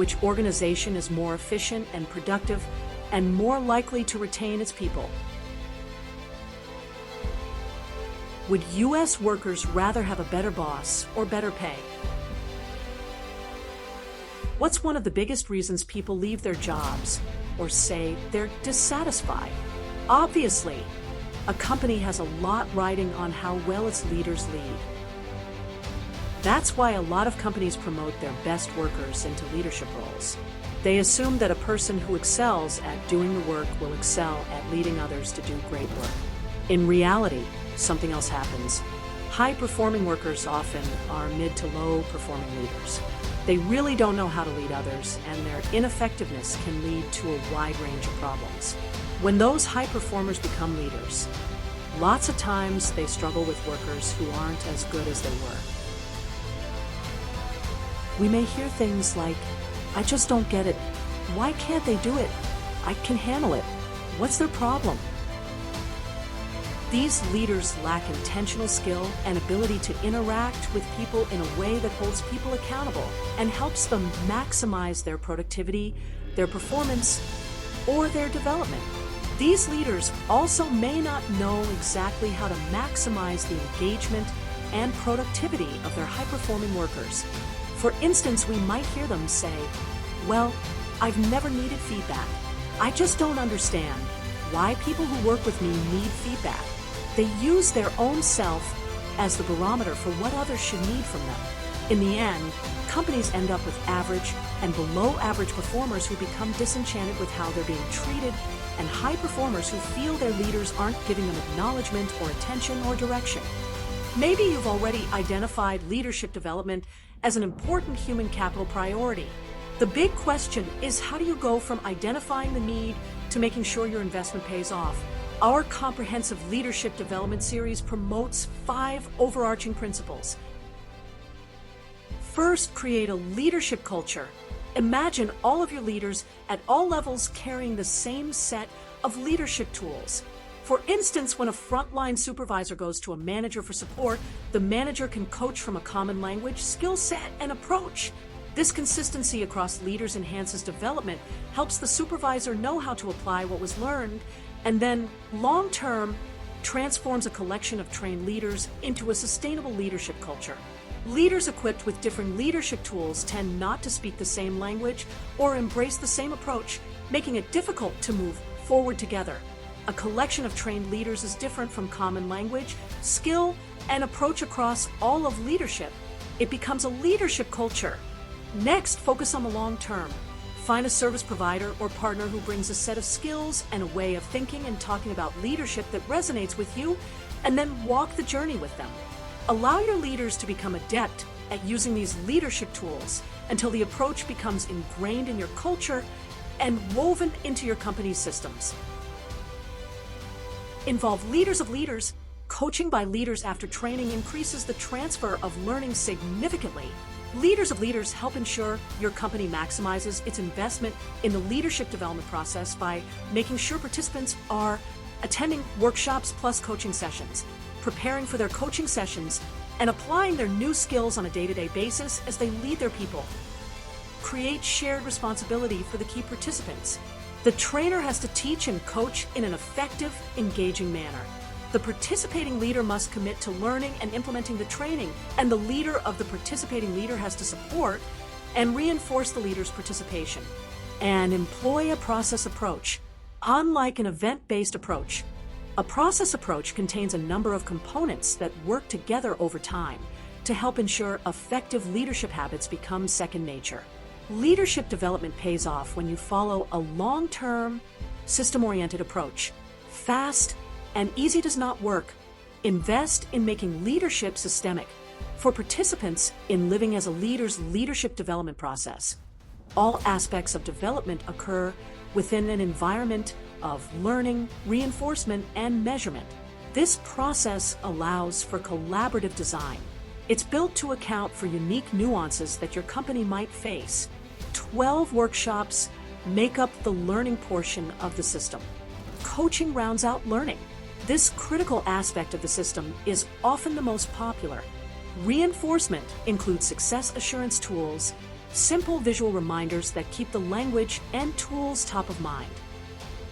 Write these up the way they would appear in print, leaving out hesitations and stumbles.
which organization is more efficient and productive and more likely to retain its people? Would U.S. workers rather have a better boss or better pay? What's one of the biggest reasons people leave their jobs or say they're dissatisfied? Obviously, a company has a lot riding on how well its leaders lead. That's why a lot of companies promote their best workers into leadership roles. They assume that a person who excels at doing the work will excel at leading others to do great work. In reality, something else happens. High-performing workers often are mid to low-performing leaders. They really don't know how to lead others, and their ineffectiveness can lead to a wide range of problems. When those high performers become leaders, lots of times they struggle with workers who aren't as good as they were. We may hear things like, "I just don't get it. Why can't they do it? I can handle it. What's their problem?" These leaders lack intentional skill and ability to interact with people in a way that holds people accountable and helps them maximize their productivity, their performance, or their development. These leaders also may not know exactly how to maximize the engagement and productivity of their high-performing workers. For instance, we might hear them say, "Well, I've never needed feedback. I just don't understand why people who work with me need feedback." They use their own self as the barometer for what others should need from them. In the end, companies end up with average and below average performers who become disenchanted with how they're being treated, and high performers who feel their leaders aren't giving them acknowledgement or attention or direction. Maybe you've already identified leadership development as an important human capital priority. The big question is, how do you go from identifying the need to making sure your investment pays off? Our comprehensive leadership development series promotes 5 overarching principles. First, create a leadership culture. Imagine all of your leaders at all levels carrying the same set of leadership tools. For instance, when a frontline supervisor goes to a manager for support, the manager can coach from a common language, skill set, and approach. This consistency across leaders enhances development, helps the supervisor know how to apply what was learned, and then, long-term, transforms a collection of trained leaders into a sustainable leadership culture. Leaders equipped with different leadership tools tend not to speak the same language or embrace the same approach, making it difficult to move forward together. A collection of trained leaders is different from common language, skill, and approach across all of leadership. It becomes a leadership culture. Next, focus on the long term. Find a service provider or partner who brings a set of skills and a way of thinking and talking about leadership that resonates with you, and then walk the journey with them. Allow your leaders to become adept at using these leadership tools until the approach becomes ingrained in your culture and woven into your company's systems. Involve leaders of leaders. Coaching by leaders after training increases the transfer of learning significantly. Leaders of leaders help ensure your company maximizes its investment in the leadership development process by making sure participants are attending workshops plus coaching sessions, preparing for their coaching sessions, and applying their new skills on a day-to-day basis as they lead their people. Create shared responsibility for the key participants. The trainer has to teach and coach in an effective, engaging manner. The participating leader must commit to learning and implementing the training, and the leader of the participating leader has to support and reinforce the leader's participation. And employ a process approach. Unlike an event-based approach, a process approach contains a number of components that work together over time to help ensure effective leadership habits become second nature. Leadership development pays off when you follow a long-term, system-oriented approach. Fast and easy does not work. Invest in making leadership systemic for participants in living as a leader's leadership development process. All aspects of development occur within an environment of learning, reinforcement, and measurement. This process allows for collaborative design. It's built to account for unique nuances that your company might face. 12 workshops make up the learning portion of the system. Coaching rounds out learning. This critical aspect of the system is often the most popular. Reinforcement includes success assurance tools simple visual reminders that keep the language and tools top of mind.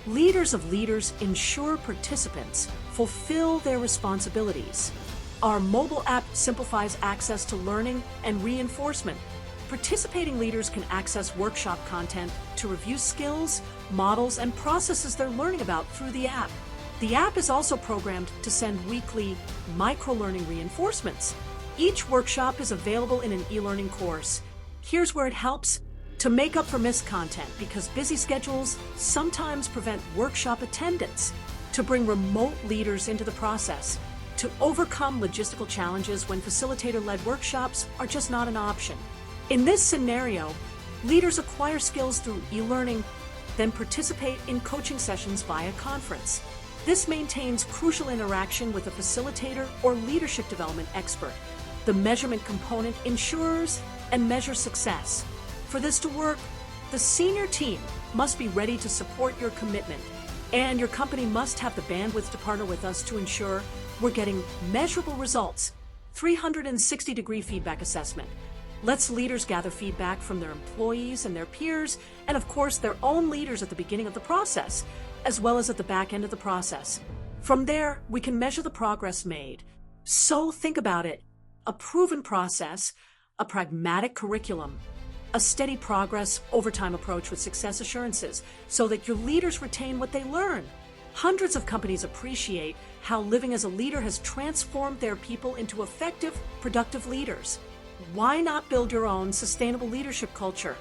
Leaders of Leaders ensure participants fulfill their responsibilities. Our mobile app simplifies access to learning and reinforcement. Participating leaders can access workshop content to review skills, models, and processes they're learning about through the app. The app is also programmed to send weekly micro-learning reinforcements. Each workshop is available in an e-learning course. Here's where it helps to make up for missed content, because busy schedules sometimes prevent workshop attendance, to bring remote leaders into the process, to overcome logistical challenges when facilitator-led workshops are just not an option. In this scenario, leaders acquire skills through e-learning, then participate in coaching sessions via conference. This maintains crucial interaction with a facilitator or leadership development expert. The measurement component ensures and measures success. For this to work, the senior team must be ready to support your commitment, and your company must have the bandwidth to partner with us to ensure we're getting measurable results. 360-degree feedback assessment lets leaders gather feedback from their employees and their peers, and of course their own leaders at the beginning of the process, as well as at the back end of the process. From there, we can measure the progress made. So think about it: a proven process, a pragmatic curriculum, a steady progress overtime approach with success assurances so that your leaders retain what they learn. Hundreds of companies appreciate how living as a leader has transformed their people into effective, productive leaders. Why not build your own sustainable leadership culture?